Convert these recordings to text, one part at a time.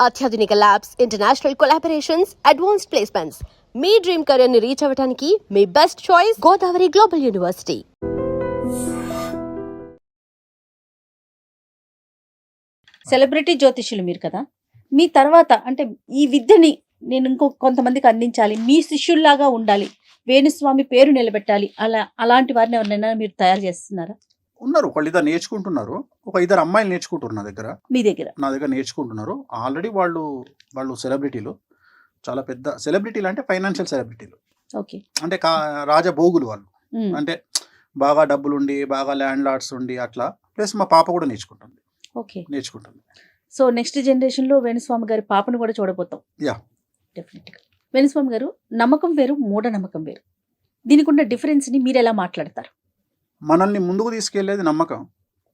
అత్యాధునిక labs, international collaborations, advanced placements. మీ dream career ని రీచ్ అవ్వడానికి మీ best choice Godavari global university. Celebrity జ్యోతిష్యులు మీరు కదా, మీ తర్వాత అంటే ఈ విద్యని నేను కొంతమందికి అందించాలి, మీ శిష్యుల్లాగా ఉండాలి, వేణుస్వామి పేరు నిలబెట్టాలి, అలాంటి వారిని ఎవరినైనా మీరు తయారు చేస్తున్నారా? ఉన్నారు, ఒకళ్ళు ఇద్దరు నేర్చుకుంటున్నారు. ఒక ఇద్దరు అమ్మాయిలు నేర్చుకుంటున్నారు మీ దగ్గర. నా దగ్గర నేర్చుకుంటున్నారు. ఆల్రెడీ వాళ్ళు సెలబ్రిటీలు, చాలా పెద్ద సెలబ్రిటీలు, అంటే ఫైనాన్షియల్ సెలబ్రిటీలు. ఓకే. అంటే రాజభోగులు వాళ్ళు. అంటే బాగా డబ్బులుండి, బాగా ల్యాండ్ లార్డ్స్ ఉండి అట్లా. ప్లస్ మా పాప కూడా నేర్చుకుంటుంది. ఓకే, నేర్చుకుంటుంది. సో నెక్స్ట్ జనరేషన్ లో వేణుస్వామి గారి పాపను కూడా చూడబోతాం. యా, డెఫినెట్ గా. వేణుస్వామి గారు, నమ్మకం వేరు, మూఢనమ్మకం వేరు. దీనికి ఉన్న డిఫరెన్స్ ని మీరు ఎలా మాట్లాడతారు? మనల్ని ముందుకు తీసుకెళ్లేది నమ్మకం,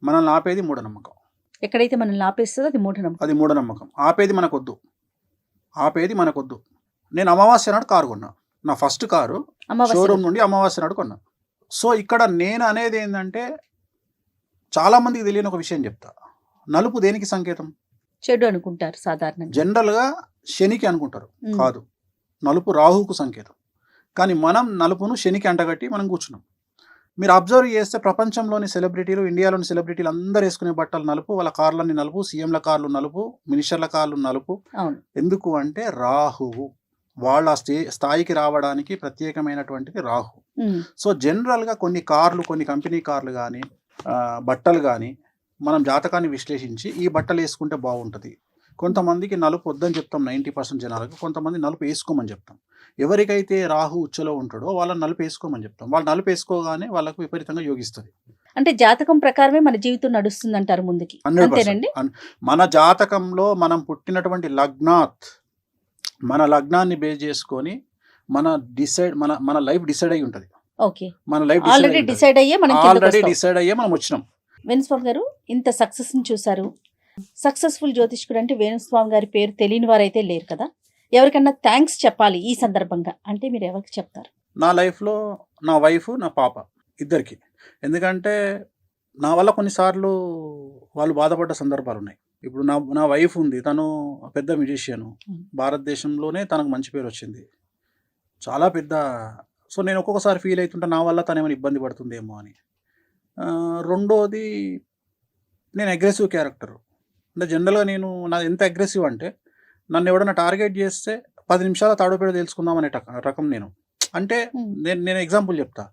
మనల్ని ఆపేది మూఢనమ్మకం. ఎక్కడైతే మనల్ని ఆపేస్తుందో అది మూఢనమ్మకం. అది మూఢనమ్మకం. ఆపేది మనకొద్దు. నేను అమావాస్య నాడు కారు కొన్నా. నా ఫస్ట్ కారు షోరూమ్ నుండి అమావాస్య నాడు కొన్నా. సో ఇక్కడ నేను అనేది ఏంటంటే, చాలా మందికి తెలియని ఒక విషయం చెప్తా. నలుపు దేనికి సంకేతం? చెడు అనుకుంటారు సాధారణంగా. జనరల్గా శనికి అనుకుంటారు. కాదు, నలుపు రాహుకు సంకేతం. కానీ మనం నలుపును శనికి అంటగట్టి మనం కూర్చున్నాం. మీరు అబ్జర్వ్ చేస్తే ప్రపంచంలోని సెలబ్రిటీలు, ఇండియాలోని సెలబ్రిటీలు అందరూ వేసుకునే బట్టలు నలుపు, వాళ్ళ కార్లన్నీ నలుపు, సీఎంల కార్లు నలుపు, మినిస్టర్ల కార్లు నలుపు. ఎందుకు అంటే రాహువు వాళ్ళ స్థాయికి రావడానికి ప్రత్యేకమైనటువంటిది రాహు. సో జనరల్గా కొన్ని కార్లు, కొన్ని కంపెనీ కార్లు కానీ, బట్టలు కానీ మనం జాతకాన్ని విశ్లేషించి ఈ బట్టలు వేసుకుంటే బాగుంటుంది. కొంతమందికి నలుపు వద్దని చెప్తాం 90% జనాలకు, కొంతమంది నలుపు వేసుకోమని చెప్తాం. ఎవరికైతే రాహు ఉచ్చలో ఉంటాడో వాళ్ళని నలుపు వేసుకోమని చెప్తాం. వాళ్ళు నలుపు వేసుకోగానే వాళ్ళకు విపరీతంగా యోగిస్తుంది. అంటే జాతకం ప్రకారమే మన జీవితం నడుస్తుంది అంటారు ముందుకి. 100%. మన జాతకంలో మనం పుట్టినటువంటి మన లగ్నాన్ని బేస్ చేసుకొని మన లైఫ్ డిసైడ్ అయి ఉంటుంది. ఓకే, మన లైఫ్ ఆల్రెడీ డిసైడ్ అయ్యే మనం వచ్చినాం. వేణుస్వామి గారు, ఇంత సక్సెస్ ని చూసారు. సక్సెస్ఫుల్ జ్యోతిష్కుడు అంటే వేణుస్వామి గారి పేరు తెలియని వారైతే లేరు కదా. ఎవరికన్నా థ్యాంక్స్ చెప్పాలి ఈ సందర్భంగా అంటే మీరు ఎవరికి చెప్తారు? నా లైఫ్లో నా వైఫ్, నా పాప ఇద్దరికి. ఎందుకంటే నా వల్ల కొన్నిసార్లు వాళ్ళు బాధపడ్డ సందర్భాలు ఉన్నాయి. ఇప్పుడు నా వైఫ్ ఉంది, తను పెద్ద మ్యూజిషియను, భారతదేశంలోనే తనకు మంచి పేరు వచ్చింది, చాలా పెద్ద. సో నేను ఒక్కొక్కసారి ఫీల్ అవుతుంటా, నా వల్ల తను ఏమైనా ఇబ్బంది పడుతుందేమో అని. రెండోది, నేను అగ్రెసివ్ క్యారెక్టర్. అంటే జనరల్గా నాది ఎంత అగ్రెసివ్ అంటే, నన్ను ఎవడన్నా టార్గెట్ చేస్తే 10 నిమిషాల తాడోపేడ తెలుసుకుందాం అనే రకం నేను. అంటే నేను ఎగ్జాంపుల్ చెప్తా.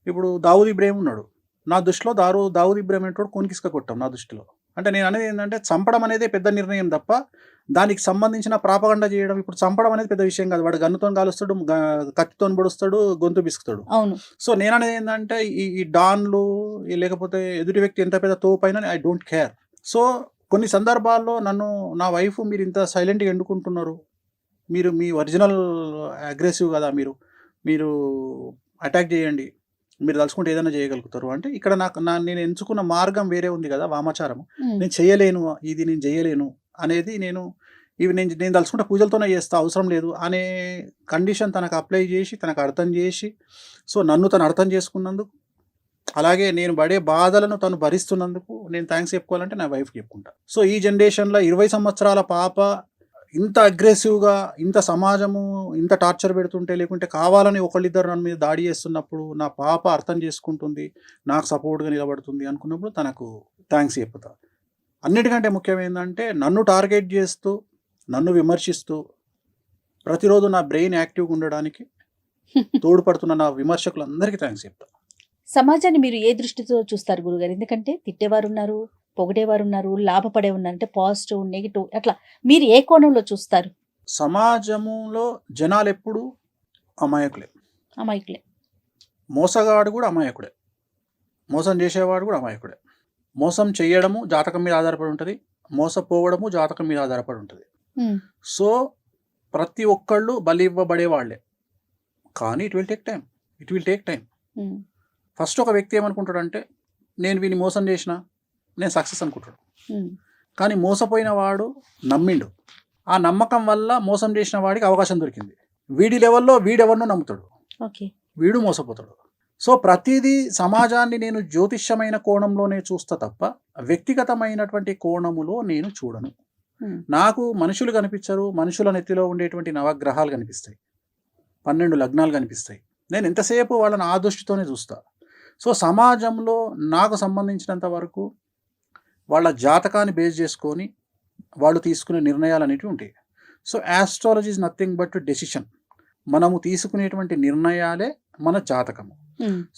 ఇప్పుడు దావూద్ ఇబ్రాహిం ఉన్నాడు, నా దృష్టిలో దావూద్ ఇబ్రాహిం అనేటోడు కొనికిసుక కొట్టాం నా దృష్టిలో. అంటే నేను అనేది ఏంటంటే, చంపడం అనేది పెద్ద నిర్ణయం తప్ప దానికి సంబంధించిన ప్రాపగండ చేయడం, ఇప్పుడు చంపడం అనేది పెద్ద విషయం కాదు. వాడు గన్నుతో కాలుస్తాడు, కత్తితో పొడుస్తాడు, గొంతు బిసుకుతాడు. సో నేను అనేది ఏంటంటే, ఈ డాన్లు లేకపోతే ఎదుటి వ్యక్తి ఎంత పెద్ద తోపైనా ఐ డోంట్ కేర్. సో కొన్ని సందర్భాల్లో నా వైఫ్, మీరు ఇంత సైలెంట్గా ఎండుకుంటున్నారు, మీరు మీ ఒరిజినల్ అగ్రెసివ్ కదా, మీరు అటాక్ చేయండి, మీరు తలుచుకుంటే ఏదైనా చేయగలుగుతారు అంటే, ఇక్కడ నేను ఎంచుకున్న మార్గం వేరే ఉంది కదా, వామాచారము. నేను చేయలేను అనేది నేను తలుచుకుంటే పూజలతోనే చేస్తా, అవసరం లేదు అనే కండిషన్ తనకు అప్లై చేసి, తనకు అర్థం చేసి, సో నన్ను తను అర్థం చేసుకున్నందుకు, అలాగే నేను పడే బాధలను తను భరిస్తున్నందుకు నేను థ్యాంక్స్ చెప్పుకోవాలంటే నా వైఫ్కి చెప్పుకుంటా. సో ఈ జనరేషన్లో 20 సంవత్సరాల పాప ఇంత అగ్రెసివ్గా, ఇంత సమాజము ఇంత టార్చర్ పెడుతుంటే, లేకుంటే కావాలని ఒకళ్ళిద్దరు నన్ను మీద దాడి చేస్తున్నప్పుడు నా పాప అర్థం చేసుకుంటుంది, నాకు సపోర్ట్గా నిలబడుతుంది అనుకున్నప్పుడు తనకు థ్యాంక్స్ చెప్పుతా. అన్నిటికంటే ముఖ్యమైందంటే, నన్ను టార్గెట్ చేస్తూ, నన్ను విమర్శిస్తూ, ప్రతిరోజు నా బ్రెయిన్ యాక్టివ్గా ఉండడానికి తోడ్పడుతున్న నా విమర్శకులందరికీ థ్యాంక్స్ చెప్తా. సమాజాన్ని మీరు ఏ దృష్టితో చూస్తారు గురుగారు? ఎందుకంటే తిట్టేవారు ఉన్నారు, పొగిడేవారు ఉన్నారు, లాభపడే ఉన్నారు, అంటే పాజిటివ్, నెగిటివ్, అట్లా మీరు ఏ కోణంలో చూస్తారు? సమాజంలో జనాలు ఎప్పుడు అమాయకులే. మోసగాడు కూడా అమాయకుడే, మోసం చేసేవాడు కూడా అమాయకుడే. మోసం చేయడము జాతకం మీద ఆధారపడి ఉంటుంది, మోసపోవడము జాతకం మీద ఆధారపడి ఉంటుంది. సో ప్రతి ఒక్కళ్ళు బలి ఇవ్వబడే వాళ్ళే. కానీ it will take time. First ఒక వ్యక్తి ఏమనుకుంటాడంటే, నేను వీని మోసం చేసిన, నేను సక్సెస్ అనుకుంటాడు. కానీ మోసపోయిన వాడు నమ్మిండు, ఆ నమ్మకం వల్ల మోసం చేసిన వాడికి అవకాశం దొరికింది. వీడి లెవెల్లో వీడెవరినో నమ్ముతాడు, వీడు మోసపోతాడు. సో ప్రతిదీ సమాజాన్ని నేను జ్యోతిష్యమైన కోణంలోనే చూస్తా తప్ప వ్యక్తిగతమైనటువంటి కోణములో నేను చూడను. నాకు మనుషులు కనిపించరు, మనుషుల నెత్తిలో ఉండేటువంటి నవగ్రహాలు కనిపిస్తాయి, 12 లగ్నాలు కనిపిస్తాయి. నేను ఎంతసేపు వాళ్ళని ఆ దృష్టితోనే చూస్తా. సో సమాజంలో నాకు సంబంధించినంత వరకు వాళ్ళ జాతకాన్ని బేస్ చేసుకొని వాళ్ళు తీసుకునే నిర్ణయాలు అనేటివి ఉంటాయి. So astrology is nothing but decision. మనము తీసుకునేటువంటి నిర్ణయాలే మన జాతకము.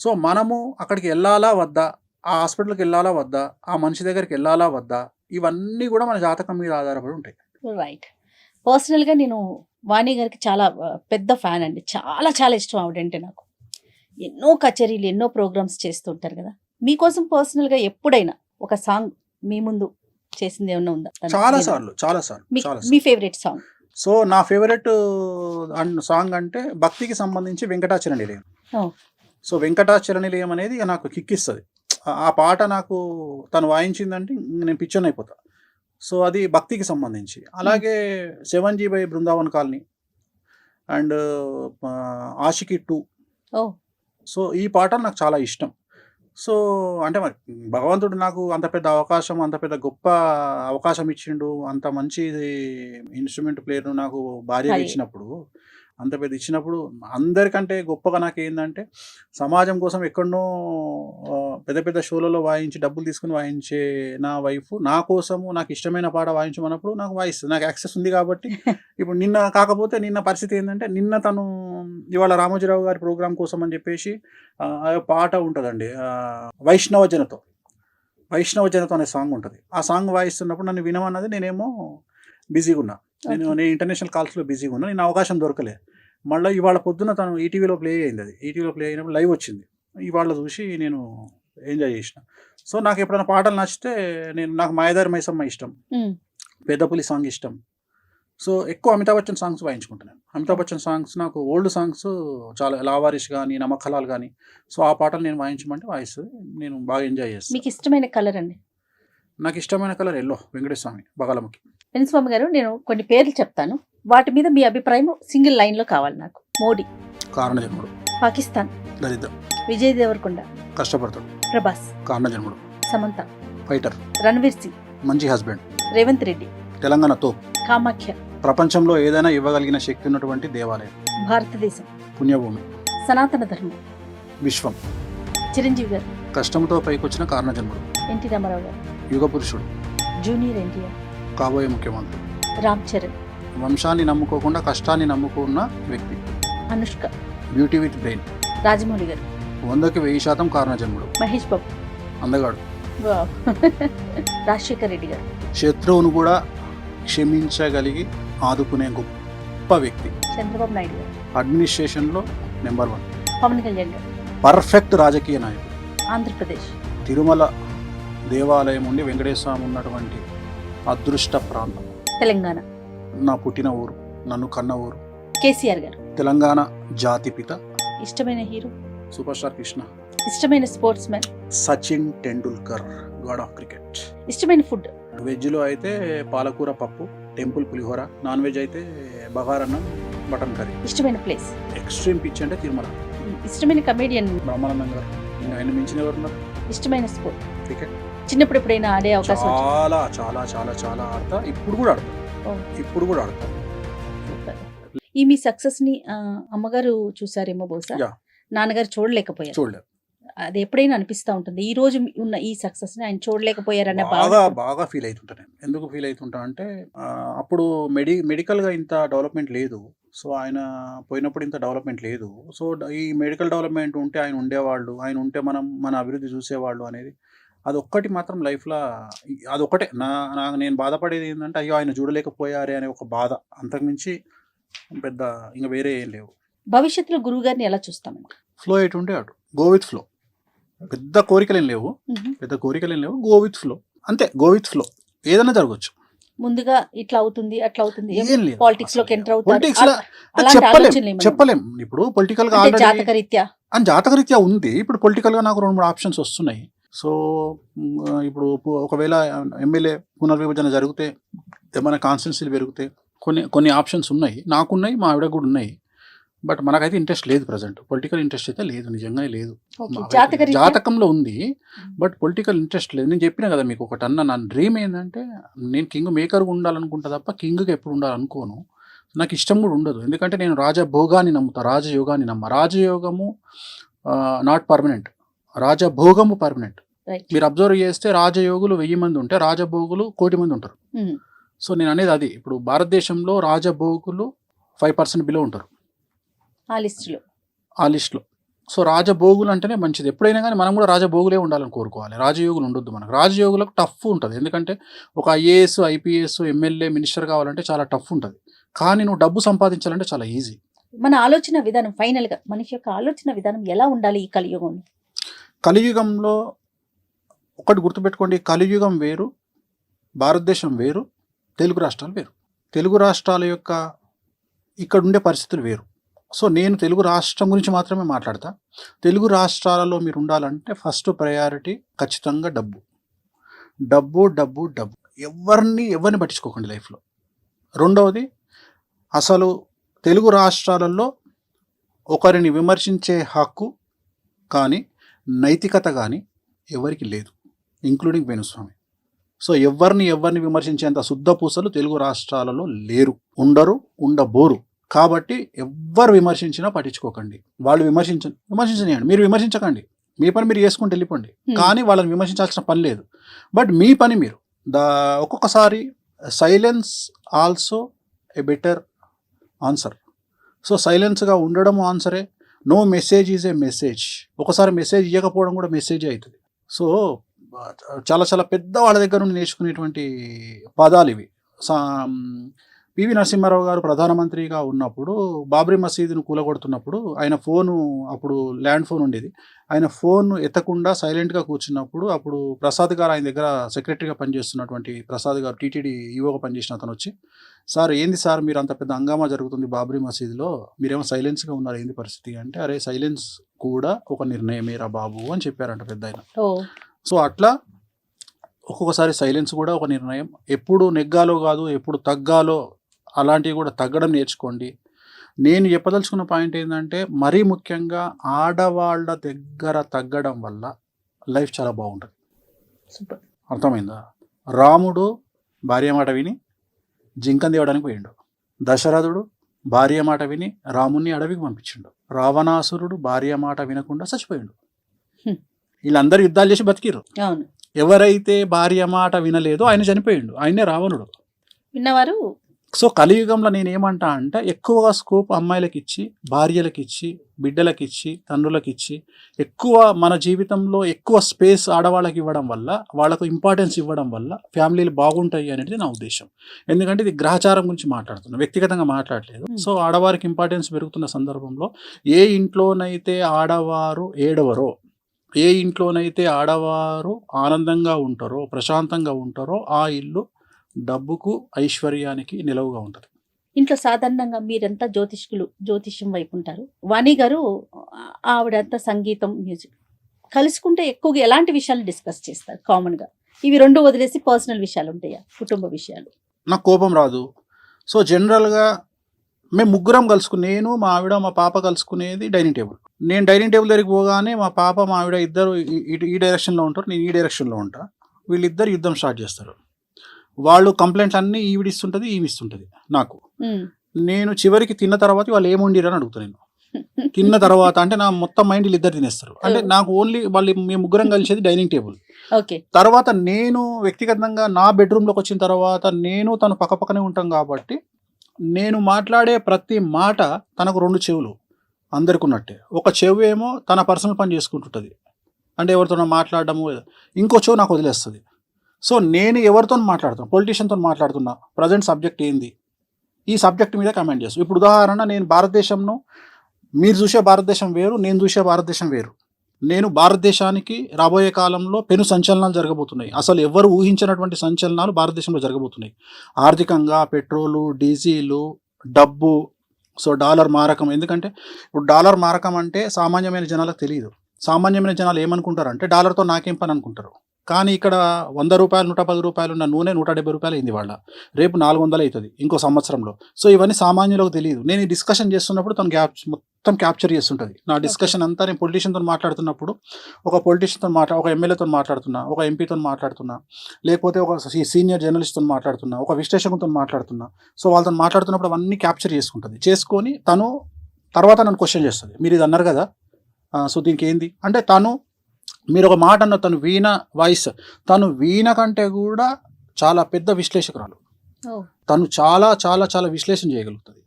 సో మనము అక్కడికి వెళ్ళాలా వద్దా, ఆ హాస్పిటల్కి వెళ్ళాలా వద్దా, ఆ మనిషి దగ్గరికి వెళ్ళాలా వద్దా, ఇవన్నీ కూడా మన జాతకం మీద ఆధారపడి ఉంటాయి. రైట్. పర్సనల్గా నేను వాణి గారికి చాలా పెద్ద ఫ్యాన్ అండి. చాలా చాలా ఇష్టం ఆవిడంటే నాకు. ఎన్నో కచేరీలు, ఎన్నో ప్రోగ్రామ్స్ చేస్తుంటారు కదా. మీకోసం పర్సనల్గా ఎప్పుడైనా ఒక సాంగ్ మీ ముందు చేసింది ఏమన్నా ఉందా? చాలా సార్లు. మీ ఫేవరెట్ సాంగ్? సో నా ఫేవరెట్ సాంగ్ అంటే భక్తికి సంబంధించి వెంకటాచల నిలయం. సో వెంకటాచల నిలయం అనేది నాకు కిక్కిస్తుంది. ఆ పాట నాకు తను వాయించిందంటే నేను పిచ్చోన్ అయిపోతా. సో అది భక్తికి సంబంధించి. అలాగే 7G by Brindavan colony and Aashiqui 2. So ఈ పాటలు నాకు చాలా ఇష్టం. సో అంటే మరి భగవంతుడు నాకు అంత పెద్ద అవకాశం, అంత పెద్ద గొప్ప అవకాశం ఇచ్చిండు, అంత మంచి ఇన్స్ట్రుమెంట్ ప్లేయర్ను నాకు భార్యగా ఇచ్చినప్పుడు, అంత పెద్ద ఇచ్చినప్పుడు అందరికంటే గొప్పగా నాకు ఏంటంటే సమాజం కోసం ఎక్కడనో పెద్ద పెద్ద షోలలో వాయించి డబ్బులు తీసుకుని వాయించే నా వైఫ్ నా కోసము నాకు ఇష్టమైన పాట వాయించమన్నప్పుడు నాకు వాయిస్తుంది. నాకు యాక్సెస్ ఉంది కాబట్టి. ఇప్పుడు కాకపోతే నిన్న పరిస్థితి ఏంటంటే తను ఇవాళ రామోజీరావు గారి ప్రోగ్రామ్ కోసం అని చెప్పేసి పాట ఉంటుందండి, వైష్ణవ జనతో అనే సాంగ్ ఉంటుంది. ఆ సాంగ్ వాయిస్తున్నప్పుడు నన్ను వినమన్నది, నేనేమో బిజీగా ఉన్నా. నేను ఇంటర్నేషనల్ కాల్స్లో బిజీగా ఉన్నా, నేను అవకాశం దొరకలే. మళ్ళీ ఇవాళ పొద్దున తను ఈటీవీలో ప్లే అయింది. అది ఈటీవీలో ప్లే అయినప్పుడు లైవ్ వచ్చింది. ఇవాళ చూసి నేను ఎంజాయ్ చేసిన. సో నాకు ఎప్పుడైనా పాటలు నచ్చితే నాకు మాయదారి మైసమ్మ ఇష్టం, పెద్దపులి సాంగ్ ఇష్టం. సో ఎక్కువ అమితాబ్ బచ్చన్ సాంగ్స్ వాయించుకుంటున్నాను. అమితాబ్ బచ్చన్ సాంగ్స్ నాకు ఓల్డ్ సాంగ్స్ చాలా, లావారిష్ కానీ నమక్కలాల్ కానీ. సో ఆ పాటలు నేను వాయించమంటే వాయిస్తుంది, నేను బాగా ఎంజాయ్ చేస్తాను. మీకు ఇష్టమైన కలర్ అండి? నాకు ఇష్టమైన కలర్ ఎల్లో, వెంకటేశ్వర స్వామి బగలముఖి. వెంకటస్వామి గారు, నేను కొన్ని పేర్లు చెప్తాను, వాటి మీద మీ అభిప్రాయం సింగిల్ లైన్లో కావాలి నాకు. మోడీ, కారణజన్ముడు. పాకిస్తాన్, దరిద్రం. విజయ్ దేవరకొండ, కష్టపడతాడు. ప్రభాస్, కారణజన్ముడు. సమంత, ఫైటర్. రణవీర్ సింగ్, మంచి హస్బెండ్. రేవంత్ రెడ్డి, తెలంగాణతో. కామాఖ్య, ప్రపంచంలో ఏదైనా ఇవ్వగలిగిన శక్తి ఉన్నటువంటి దేవాలయం. భారతదేశం, పుణ్యభూమి. సనాతన ధర్మం, విశ్వం. చిరంజీవి గారు, కష్టంతో పైకొచ్చిన కారణజన్ముడు. ఎన్టీ రామారావు గారు, యుగ పురుషుడు. జూనియర్ ఎన్టీఆర్, కాబోయే ముఖ్యమంత్రి. రామ్ చరణ్, వంశాన్ని నమ్ముకోకుండా కష్టాన్ని నమ్ముకున్న వ్యక్తి. Anushka, beauty with brain. Rajamouli గారు, 100కి 1000% కారణజన్ముడు. మహేష్ బాబు, అందగాడు. వావ్. రాజశేఖర్ రెడ్డి గారు, శత్రువును కూడా క్షమించగలిగి ఆదుకునే గొప్ప వ్యక్తి. చంద్రబాబు నాయుడు గారు, అడ్మినిస్ట్రేషన్లో నెంబర్ 1. పవన్ కళ్యాణ్ గారు, పర్ఫెక్ట్ రాజకీయ నాయకుడు. ఆంధ్రప్రదేశ్, తిరుమల దేవాలయం ఉండి వెంకటేశ్వర స్వామి ఉన్నటువంటి అదృష్ట ప్రాంతం. తెలంగాణ, నా పుట్టిన ఊరు, నన్ను కన్న ఊరు. కేసీఆర్ గారు, తెలంగాణ జాతిపిత. ఇష్టమైన హీరో, సూపర్ స్టార్ కృష్ణ. ఇష్టమైన sportsman, Sachin Tendulkar, god of cricket. ఇష్టమైన ఫుడ్, వెజ్లో అయితే పాలకూర పప్పు, టెంపుల్ పులిహోర. నాన్ వెజ్ అయితే బగారన్నం, మటన్ కర్రీ. ఇష్టమైన ప్లేస్, ఎక్స్ట్రీమ్ పిచ్ అంటే తిరుమల. ఇష్టమైన కమేడియన్, బ్రహ్మానందం గారు. ఇంకా ఆయన మించిన ఎవరున్నారు? ఇష్టమైన స్పోర్ట్, క్రికెట్. చిన్నప్పుడు ఎప్పుడైనా ఆడే అవకాశం వచ్చిందా? చాలా చాలా చాలా చాలా ఆడతా. ఇప్పుడు కూడా ఆడతా. ఈ మీ సక్సెస్ ని అమ్మగారు చూసారేమో బహుశా, యా. నాన్నగారు చూడలేకపోయారు. చూడలేదు. అది ఎప్పుడైనా అనిపిస్తా ఉంటుంది, ఈ రోజు ఉన్న ఈ సక్సెస్ ని ఆయన చూడలేకపోయారన్న బాగా ఫీల్ అవుతుంటా నేను. ఎందుకు ఫీల్ అవుతుంటా అంటే అప్పుడు మెడికల్గా ఇంత డెవలప్మెంట్ లేదు. సో ఆయన పోయినప్పుడు ఇంత డెవలప్మెంట్ లేదు. సో ఈ మెడికల్ డెవలప్మెంట్ ఉంటే ఆయన ఉండేవాళ్ళు, ఆయన ఉంటే మన అభివృద్ధి చూసేవాళ్ళు అనేది అదొక్కటి మాత్రం లైఫ్లో అదొక్కటే నేను బాధపడేది ఏంటంటే, అయ్యో ఆయన చూడలేకపోయారే అనే ఒక బాధ. అంతకుమించి పెద్ద ఇంకా వేరే ఏం లేవు. భవిష్యత్తులో గురువు గారిని ఎలా చూస్తామండి? ఫ్లో ఎటు ఉంటే అటు, గో విత్ ఫ్లో. పెద్ద కోరికలేం లేవు, గో విత్ ఫ్లో. అంతే, గో విత్ ఫ్లో. ఏదైనా జరగచ్చు. ముందుగా ఇట్లా అవుతుంది అట్లా అవుతుంది, ఏం లేదు. పాలిటిక్స్ లోకి ఎంటర్ Politics లో చెప్పలేం. ఇప్పుడు పొలిటికల్ గా జాతకరీత్యా ఉంది. ఇప్పుడు పొలిటికల్ గా నాకు 2-3 ఆప్షన్స్ వస్తున్నాయి. సో ఇప్పుడు ఒకవేళ ఎమ్మెల్యే పునర్విభజన జరిగితే, ఏమైనా కాన్స్టిట్యున్సీలు పెరిగితే కొన్ని ఆప్షన్స్ ఉన్నాయి, నాకున్నాయి, మా ఆవిడ కూడా ఉన్నాయి. బట్ మనకైతే ఇంట్రెస్ట్ లేదు ప్రజెంట్. పొలిటికల్ ఇంట్రెస్ట్ అయితే లేదు, నిజంగానే లేదు. ఓకే. మాకైతే జాతకంలో ఉంది, బట్ పొలిటికల్ ఇంట్రెస్ట్ లేదు. నేను చెప్పిన కదా మీకు ఒకటి అన్న, నా డ్రీమ్ ఏంటంటే నేను కింగ్ మేకర్గా ఉండాలనుకుంటా తప్ప కింగ్గా ఎప్పుడు ఉండాలనుకోను. నాకు ఇష్టం కూడా ఉండదు. ఎందుకంటే నేను రాజభోగాన్ని నమ్ముతా, రాజయోగాన్ని నమ్మ. రాజయోగము నాట్ పర్మనెంట్, రాజభోగము పర్మనెంట్. రైట్. మీరు అబ్జర్వ్ చేస్తే రాజయోగులు 1000 మంది ఉంటే రాజభోగులు 1,000,000 మంది ఉంటారు. ఉమ్. సో నేను అనేది అది. ఇప్పుడు భారతదేశంలో రాజభోగులు 5% బిలో ఉంటారు ఆ లిస్టులో. ఆ లిస్టులో. సో రాజభోగులు అంటేనే మంచిది. ఎప్పుడైనా కానీ మనం కూడా రాజభోగులే ఉండాలని కోరుకోవాలి, రాజయోగులు ఉండొద్దు మనకు. రాజయోగులకు టఫ్ ఉంటుంది, ఎందుకంటే ఒక ఐఏఎస్, ఐపీఎస్, ఎమ్మెల్యే, మినిస్టర్ కావాలంటే చాలా టఫ్ ఉంటుంది. కానీ నువ్వు డబ్బు సంపాదించాలంటే చాలా ఈజీ. మన ఆలోచన విధానం, ఫైనల్ గా మనిషి యొక్క ఆలోచన విధానం ఎలా ఉండాలి ఈ కలియుగంలో? కలియుగంలో ఒకటి గుర్తుపెట్టుకోండి, కలియుగం వేరు, భారతదేశం వేరు, తెలుగు రాష్ట్రాలు వేరు. తెలుగు రాష్ట్రాల యొక్క ఇక్కడ ఉండే పరిస్థితులు వేరు. సో నేను తెలుగు రాష్ట్రం గురించి మాత్రమే మాట్లాడతా. తెలుగు రాష్ట్రాలలో మీరు ఉండాలంటే ఫస్ట్ ప్రయారిటీ ఖచ్చితంగా డబ్బు, డబ్బు, డబ్బు, డబ్బు. ఎవరిని పట్టించుకోకండి లైఫ్లో. రెండవది, అసలు తెలుగు రాష్ట్రాలలో ఒకరిని విమర్శించే హక్కు కానీ నైతికత కానీ ఎవరికి లేదు, ఇంక్లూడింగ్ వేణుస్వామి. సో ఎవరిని విమర్శించేంత శుద్ధ పూసలు తెలుగు రాష్ట్రాలలో లేరు, ఉండరు, ఉండబోరు. కాబట్టి ఎవ్వరు విమర్శించినా పట్టించుకోకండి. వాళ్ళు విమర్శించనియండి, మీరు విమర్శించకండి, మీ పని మీరు చేసుకుంటూ వెళ్ళిపోండి. కానీ వాళ్ళని విమర్శించాల్సిన పని లేదు. బట్ మీ పని మీరు ఒక్కొక్కసారి silence also a better answer. So సైలెన్స్గా ఉండడం ఆన్సరే. No message is a message. ఒకసారి మెసేజ్ ఇవ్వకపోవడం కూడా మెసేజ్ అవుతుంది. సో చాలా చాలా పెద్ద వాళ్ళ దగ్గర నుండి నేర్చుకునేటువంటి పదాలు ఇవి. పివి నరసింహారావు గారు ప్రధానమంత్రిగా ఉన్నప్పుడు బాబ్రీ మసీదును కూలగొడుతున్నప్పుడు ఆయన ఫోను, అప్పుడు ల్యాండ్ ఫోన్ ఉండేది, ఆయన ఫోన్ ఎత్తకుండా సైలెంట్గా కూర్చున్నప్పుడు అప్పుడు ప్రసాద్ గారు, ఆయన దగ్గర సెక్రటరీగా పనిచేస్తున్నటువంటి ప్రసాద్ గారు, టీటీడీ ఈవోగా పనిచేసిన అతను వచ్చి, సార్ ఏంది సార్ మీరు అంత పెద్ద హంగామా జరుగుతుంది బాబ్రీ మసీదులో, మీరేమో సైలెన్స్గా ఉన్నారు, ఏంది పరిస్థితి అంటే, అరే సైలెన్స్ కూడా ఒక నిర్ణయమేరా బాబు అని చెప్పారంట పెద్ద ఆయన. సో అట్లా ఒక్కొక్కసారి సైలెన్స్ కూడా ఒక నిర్ణయం. ఎప్పుడు నెగ్గాలో కాదు, ఎప్పుడు తగ్గాలో, అలాంటివి కూడా తగ్గడం నేర్చుకోండి. నేను చెప్పదలుచుకున్న పాయింట్ ఏంటంటే, మరీ ముఖ్యంగా ఆడవాళ్ళ దగ్గర తగ్గడం వల్ల లైఫ్ చాలా బాగుంటుంది. సూపర్. అర్థమైందా? రాముడు భార్య మాట విని జింకను తేవడానికి పోయిండు. దశరథుడు భార్య మాట విని రాముణ్ణి అడవికి పంపించిండు. రావణాసురుడు భార్య మాట వినకుండా చచ్చిపోయిండు. వీళ్ళందరూ యుద్ధాలు చేసి బతికిరు. అవును. ఎవరైతే భార్య మాట వినలేదో ఆయన చనిపోయిండు, ఆయనే రావణుడు. విన్నవారు. సో కలియుగంలో నేనేమంటా అంటే, ఎక్కువగా స్కోప్ అమ్మాయిలకు ఇచ్చి, భార్యలకు ఇచ్చి, బిడ్డలకు ఇచ్చి, తండ్రులకు ఇచ్చి, ఎక్కువ మన జీవితంలో ఎక్కువ స్పేస్ ఆడవాళ్ళకి ఇవ్వడం వల్ల, వాళ్ళకు ఇంపార్టెన్స్ ఇవ్వడం వల్ల ఫ్యామిలీలు బాగుంటాయి అనేది నా ఉద్దేశం. ఎందుకంటే ఇది గ్రహచారం గురించి మాట్లాడుతున్నాను, వ్యక్తిగతంగా మాట్లాడలేదు. సో ఆడవారికి ఇంపార్టెన్స్ పెరుగుతున్న సందర్భంలో, ఏ ఇంట్లోనైతే ఆడవారు ఏడవరో, ఏ ఇంట్లోనైతే ఆడవారు ఆనందంగా ఉంటారో, ప్రశాంతంగా ఉంటారో, ఆ ఇల్లు డబ్బుకు, ఐశ్వర్యానికి నిలవుగా ఉంటుంది. ఇంట్లో సాధారణంగా మీరంతా జ్యోతిష్యం వైపు ఉంటారు. వాణి గారు ఆవిడంతా సంగీతం, మ్యూజిక్. కలుసుకుంటే ఎక్కువగా ఎలాంటి విషయాలు డిస్కస్ చేస్తారు కామన్గా? ఇవి రెండు వదిలేసి పర్సనల్ విషయాలు ఉంటాయా, కుటుంబ విషయాలు? నాకు కోపం రాదు. సో జనరల్గా మేము ముగ్గురం కలుసుకుని, నేను, మా ఆవిడ, మా పాప కలుసుకునేది డైనింగ్ టేబుల్. నేను డైనింగ్ టేబుల్ దగ్గరికి పోగానే మా పాప, మా ఆవిడ ఇద్దరు ఈ డైరెక్షన్లో ఉంటారు, నేను ఈ డైరెక్షన్లో ఉంటా. వీళ్ళిద్దరు యుద్ధం స్టార్ట్ చేస్తారు. వాళ్ళు కంప్లైంట్లు అన్నీ ఈవిడిస్తుంటుంది, ఈమె ఇస్తుంటుంది నాకు. నేను చివరికి తిన్న తర్వాత వాళ్ళు ఏముండిరు అని అడుగుతాను. నేను తిన్న తర్వాత అంటే నా మొత్తం మైండ్ వీళ్ళిద్దరు తినేస్తారు. అంటే నాకు ఓన్లీ మేము ముగ్గురం కలిసేది డైనింగ్ టేబుల్. తర్వాత నేను వ్యక్తిగతంగా నా బెడ్రూమ్లోకి వచ్చిన తర్వాత నేను తను పక్కపక్కనే ఉంటాం కాబట్టి, నేను మాట్లాడే ప్రతి మాట తనకు 2 చెవులు అందరికి ఉన్నట్టే. ఒక చెవు ఏమో తన పర్సనల్ పని చేసుకుంటుంటుంది, అంటే ఎవరితో మాట్లాడడము, ఇంకో చెవు నాకు వదిలేస్తుంది. సో నేను ఎవరితో మాట్లాడుతాను, పొలిటీషియన్తో మాట్లాడుతున్నా, ప్రజెంట్ సబ్జెక్ట్ ఏంది, ఈ సబ్జెక్ట్ మీద కమెంట్ చేస్తాను. ఇప్పుడు ఉదాహరణ, నేను భారతదేశంను, మీరు చూసే భారతదేశం వేరు, నేను చూసే భారతదేశం వేరు. నేను భారతదేశానికి రాబోయే కాలంలో పెను సంచలనాలు జరగబోతున్నాయి. అసలు ఎవరు ఊహించినటువంటి సంచలనాలు భారతదేశంలో జరగబోతున్నాయి. ఆర్థికంగా పెట్రోలు, డీజిలు, డబ్బు, సో డాలర్ మారకం. ఎందుకంటే ఇప్పుడు డాలర్ మారకం అంటే సామాన్యమైన జనాలకు తెలియదు. సామాన్యమైన జనాలు ఏమనుకుంటారంటే డాలర్తో నాకేం పని అనుకుంటారు. కానీ ఇక్కడ 100 రూపాయలు 110 రూపాయలు ఉన్న నూనె 170 రూపాయలు అయింది వాళ్ళ, రేపు 400 అవుతుంది ఇంకో సంవత్సరంలో. సో ఇవన్నీ సామాన్యులకు తెలియదు. నేను ఈ డిస్కషన్ చేస్తున్నప్పుడు తను మొత్తం క్యాప్చర్ చేస్తుంటుంది నా డిస్కషన్ అంతా. నేను పొలిటీషియన్తో మాట్లాడుతున్నప్పుడు ఒక పొలిటీషియన్తో ఒక ఎమ్మెల్యేతో మాట్లాడుతున్నా, ఒక ఎంపీతో మాట్లాడుతున్నా, లేకపోతే ఒక సీనియర్ జర్నలిస్ట్తో మాట్లాడుతున్నా, ఒక విశ్లేషకులతో మాట్లాడుతున్నా. సో వాళ్ళతో మాట్లాడుతున్నప్పుడు అవన్నీ క్యాప్చర్ చేసుకుంటుంది. చేసుకొని తను తర్వాత నన్ను క్వశ్చన్ చేస్తుంది, మీరు ఇది అన్నారు కదా, సో దీనికి ఏంది అంటే, మీరు ఒక మాట అన్న, తను వీణ వాయిస్, తను వీణ కంటే కూడా చాలా పెద్ద విశ్లేషకురాలు. తను చాలా చాలా చాలా విశ్లేషణ చేయగలుగుతుంది.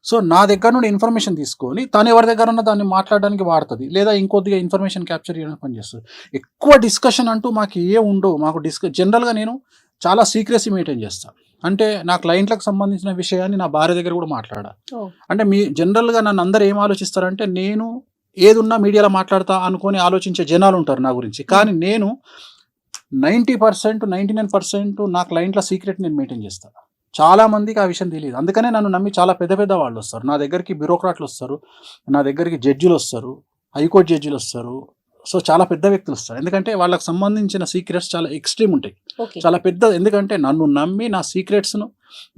సో నా దగ్గర నుండి ఇన్ఫర్మేషన్ తీసుకొని తను ఎవరి దగ్గర ఉన్న దాన్ని మాట్లాడడానికి వాడుతుంది, లేదా ఇంకొద్దిగా ఇన్ఫర్మేషన్ క్యాప్చర్ చేయడానికి పనిచేస్తుంది. ఎక్కువ డిస్కషన్ అంటూ మాకు ఉండవు. మాకు జనరల్గా నేను చాలా సీక్రెసీ మెయింటైన్ చేస్తాను. అంటే నా క్లయింట్లకు సంబంధించిన విషయాన్ని నా భార్య దగ్గర కూడా మాట్లాడా. అంటే జనరల్గా నన్ను అందరూ ఏం ఆలోచిస్తారంటే, నేను ఏదున్నా మీడియాలో మాట్లాడతా అనుకొని ఆలోచించే జనాలు ఉంటారు నా గురించి. కానీ నేను 90% 99% నా క్లయింట్ల సీక్రెట్ నేను మెయింటైన్ చేస్తాను. చాలా మందికి ఆ విషయం తెలియదు. అందుకనే నన్ను నమ్మి చాలా పెద్ద పెద్ద వాళ్ళు వస్తారు నా దగ్గరికి. బ్యూరోక్రాట్లు వస్తారు నా దగ్గరికి, జడ్జిలు వస్తారు, హైకోర్టు జడ్జిలు వస్తారు. సో చాలా పెద్ద వ్యక్తులు వస్తారు. ఎందుకంటే వాళ్ళకి సంబంధించిన సీక్రెట్స్ చాలా ఎక్స్ట్రీమ్ ఉంటాయి, చాలా పెద్ద. ఎందుకంటే నన్ను నమ్మి నా సీక్రెట్స్ను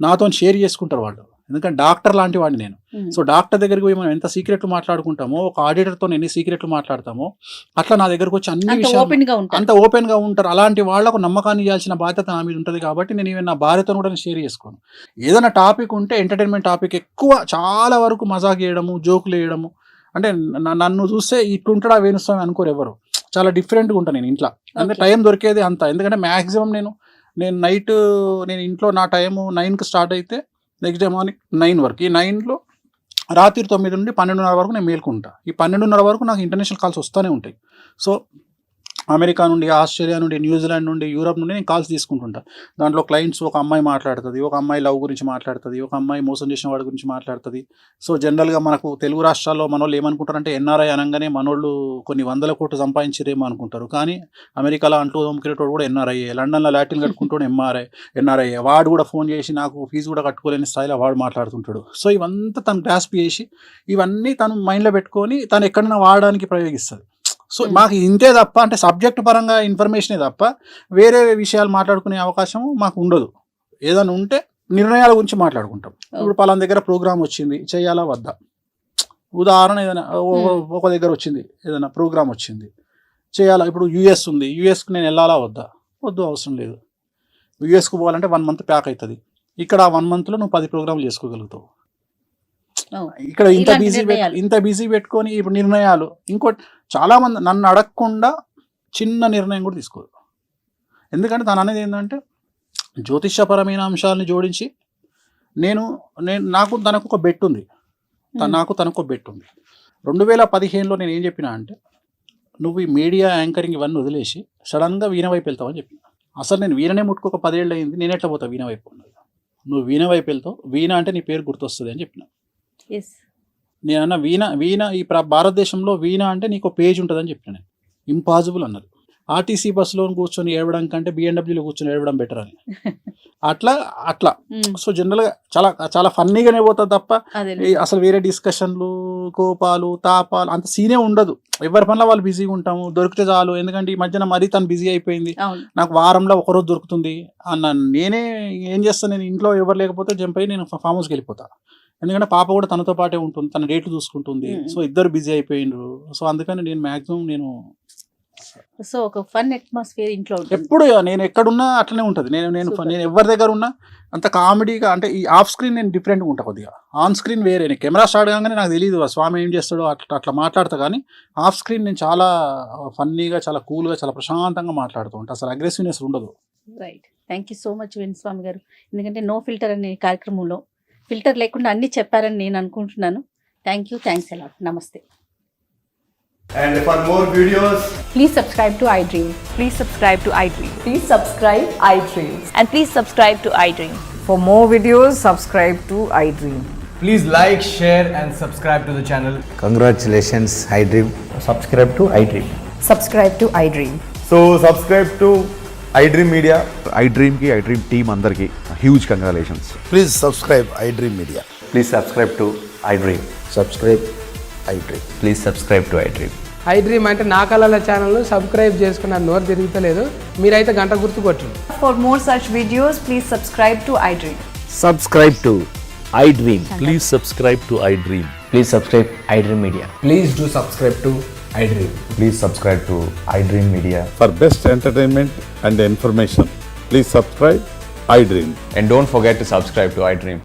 నాతో షేర్ చేసుకుంటారు వాళ్ళు. ఎందుకంటే డాక్టర్ లాంటి వాడిని నేను. సో డాక్టర్ దగ్గరికి పోయి మనం ఎంత సీక్రెట్లు మాట్లాడుకుంటామో, ఒక ఆడిటర్తో ఎన్ని సీక్రెట్లు మాట్లాడతామో, అట్లా నా దగ్గరకు వచ్చి అన్ని విషయాలు అంత ఓపెన్గా ఉంటారు. అలాంటి వాళ్ళకు నమ్మకాన్ని ఇవ్వాల్సిన బాధ్యత నా మీద ఉంటుంది. కాబట్టి నేను ఈవెన్ నా భార్యతో కూడా షేర్ చేసుకోను. ఏదైనా టాపిక్ ఉంటే ఎంటర్టైన్మెంట్ టాపిక్ ఎక్కువ, చాలా వరకు మజాక్ చేయడము, జోకులు వేయడము. అంటే నన్ను చూస్తే ఇట్లుంటాడా వేణుస్వామి అనుకోరు ఎవరు. చాలా డిఫరెంట్గా ఉంటాను నేను ఇంట్లో. అంటే టైం దొరికేది అంత. ఎందుకంటే మ్యాక్సిమం నేను నైట్ నేను ఇంట్లో నా టైము 9కి స్టార్ట్ అయితే నెక్స్ట్ డే మార్నింగ్ 9 వరకు. ఈ 9లో రాత్రి 9 నుండి 12:30 వరకు నేను మేల్కుంటా. ఈ 12:30 వరకు నాకు ఇంటర్నేషనల్ కాల్స్ వస్తూనే ఉంటాయి. సో అమెరికా నుండి, ఆస్ట్రేలియా నుండి, న్యూజిలాండ్ నుండి, యూరప్ నుండి నేను కాల్స్ తీసుకుంటుంటా. దాంట్లో క్లయింట్స్, ఒక అమ్మాయి మాట్లాడుతుంది, ఒక అమ్మాయి లవ్ గురించి మాట్లాడుతుంది, ఒక అమ్మాయి మోసం చేసిన వాడి గురించి మాట్లాడుతుంది. సో జనరల్గా మనకు తెలుగు రాష్ట్రాల్లో మనోళ్ళు ఏమనుకుంటారంటే, ఎన్ఆర్ఐ అనగానే మనోళ్ళు కొన్ని 100 కోట్లు సంపాదించారేమో అనుకుంటారు. కానీ అమెరికాలో అంటూ దొమ్మికేటోడు కూడా ఎన్ఆర్ఐ, లండన్లో లాటిన్ కట్టుకుంటూ ఎన్ఆర్ఐ. వాడు కూడా ఫోన్ చేసి నాకు ఫీజు కూడా కట్టుకోలేని స్థాయిలో వాడు మాట్లాడుతుంటాడు. సో ఇవంతా తను గ్రాస్ప్ చేసి, ఇవన్నీ తను మైండ్లో పెట్టుకొని తను ఎక్కడైనా వాడడానికి ప్రయోగిస్తుంది. సో మాకు ఇంతే తప్ప, అంటే సబ్జెక్ట్ పరంగా ఇన్ఫర్మేషనే తప్ప వేరే విషయాలు మాట్లాడుకునే అవకాశం మాకు ఉండదు. ఏదైనా ఉంటే నిర్ణయాల గురించి మాట్లాడుకుంటాం. ఇప్పుడు పలానా దగ్గర ప్రోగ్రామ్ వచ్చింది, చేయాలా వద్దా. ఉదాహరణ, ఏదైనా ఒక దగ్గర వచ్చింది, ఏదైనా ప్రోగ్రామ్ వచ్చింది, చేయాలా. ఇప్పుడు యూఎస్ ఉంది, యూఎస్కి నేను వెళ్ళాలా వద్దా. వద్దు, అవసరం లేదు. యూఎస్కి పోవాలంటే 1 మంత్ ప్యాక్ అవుతుంది. ఇక్కడ 1 మంత్లో నువ్వు 10 ప్రోగ్రాంలు చేసుకోగలుగుతావు. ఇక్కడ ఇంత బిజీ పెట్టుకొని ఇప్పుడు నిర్ణయాలు. ఇంకోటి, చాలా మంది నన్ను అడగకుండా చిన్న నిర్ణయం కూడా తీసుకోదు. ఎందుకంటే తను అనేది ఏంటంటే, జ్యోతిష్యపరమైన అంశాలను జోడించి నాకు తనకు ఒక బెట్ ఉంది. తనకు బెట్ ఉంది. 2015లో నేను ఏం చెప్పినా అంటే, నువ్వు ఈ మీడియా యాంకరింగ్ ఇవన్నీ వదిలేసి సడన్గా వీణ వైపు వెళ్తావని చెప్పిన. అసలు నేను వీణనే ముట్టుకోక 10 ఏళ్ళు అయింది, నేను ఎట్లా పోతా వీణ వైపు. నువ్వు వీణ వైపు వెళ్తావు, వీణ అంటే నీ పేరు గుర్తొస్తుంది అని చెప్పిన. నేనన్నా వీణ ఈ భారతదేశంలో వీణ అంటే నీకు పేజ్ ఉంటుందని చెప్పిన. నేను ఇంపాసిబుల్ అన్నది. ఆర్టీసీ బస్సులో కూర్చొని ఏడవడం కంటే బిఎండబ్ల్యూలో కూర్చొని ఏడవడం బెటర్ అని. అట్లా సో జనరల్గా చాలా చాలా ఫన్నీగానే పోతుంది తప్ప అసలు వేరే డిస్కషన్లు, కోపాలు, తాపాలు అంత సీనే ఉండదు. ఎవరి పనిలో వాళ్ళు బిజీగా ఉంటాము, దొరికితే చాలు. ఎందుకంటే ఈ మధ్యన మరీ తను బిజీ అయిపోయింది. నాకు వారంలో ఒకరోజు దొరుకుతుంది అన్న. నేనే ఏం చేస్తాను, నేను ఇంట్లో ఎవరు లేకపోతే జంప్ అయ్యి నేను ఫామ్ హౌస్కి వెళ్ళిపోతాను. ఎందుకంటే పాప కూడా తనతో పాటే ఉంటుంది, తన డేట్లు చూసుకుంటుంది. సో ఇద్దరు బిజీ అయిపోయిండ్రు. సో అందుకని నేను మ్యాక్సిమం సో ఒక ఫన్ అట్మాస్ఫియర్ ఇంట్లో ఎప్పుడు నేను ఎక్కడున్నా అట్లనే ఉంటుంది. నేను ఎవరి దగ్గర ఉన్నా అంత కామెడీగా, అంటే ఈ ఆఫ్ స్క్రీన్ నేను డిఫరెంట్గా ఉంటా కొద్దిగా, ఆన్ స్క్రీన్ వేరే. నేను కెమెరా స్టార్ట్ కాగానే నాకు తెలియదు స్వామి ఏం చేస్తాడో అట్లా మాట్లాడతా. కానీ ఆఫ్ స్క్రీన్ నేను చాలా ఫన్నీగా, చాలా కూల్గా, చాలా ప్రశాంతంగా మాట్లాడుతూ ఉంటాను. అసలు అగ్రెసివ్నెస్ ఉండదు. Right. Thank you so much Venu Swamy గారు. ఎందుకంటే నో ఫిల్టర్ అనే కార్యక్రమంలో ఫిల్టర్ లేకుండా అన్ని చెప్పారని నేను అనుకుంటున్నాను. Thank you, thanks a lot. నమస్తే. And for more videos, Please subscribe to iDream. Please subscribe to iDream. Please subscribe iDream. And please subscribe to iDream. For more videos, subscribe to iDream. please like, share and subscribe to the channel. Congratulations, iDream. Subscribe to iDream. Subscribe to iDream. So subscribe to iDream Media. iDream team అందరికి huge congratulations. Please subscribe iDream Media. Please subscribe to iDream. Subscribe iDream. Please subscribe to iDream. I dream అంటే నా కళల channel subscribe చేసుకున్న నోరు తిరుగుతలేదు. మీరైతే గంట గుర్తు కొట్టండి. For more such videos, please subscribe to iDream. Subscribe to iDream. Please subscribe to iDream. Please subscribe iDream Media. Please do subscribe to iDream. Please subscribe to iDream Media. For best entertainment and information, please subscribe iDream. And don't forget to subscribe to iDream.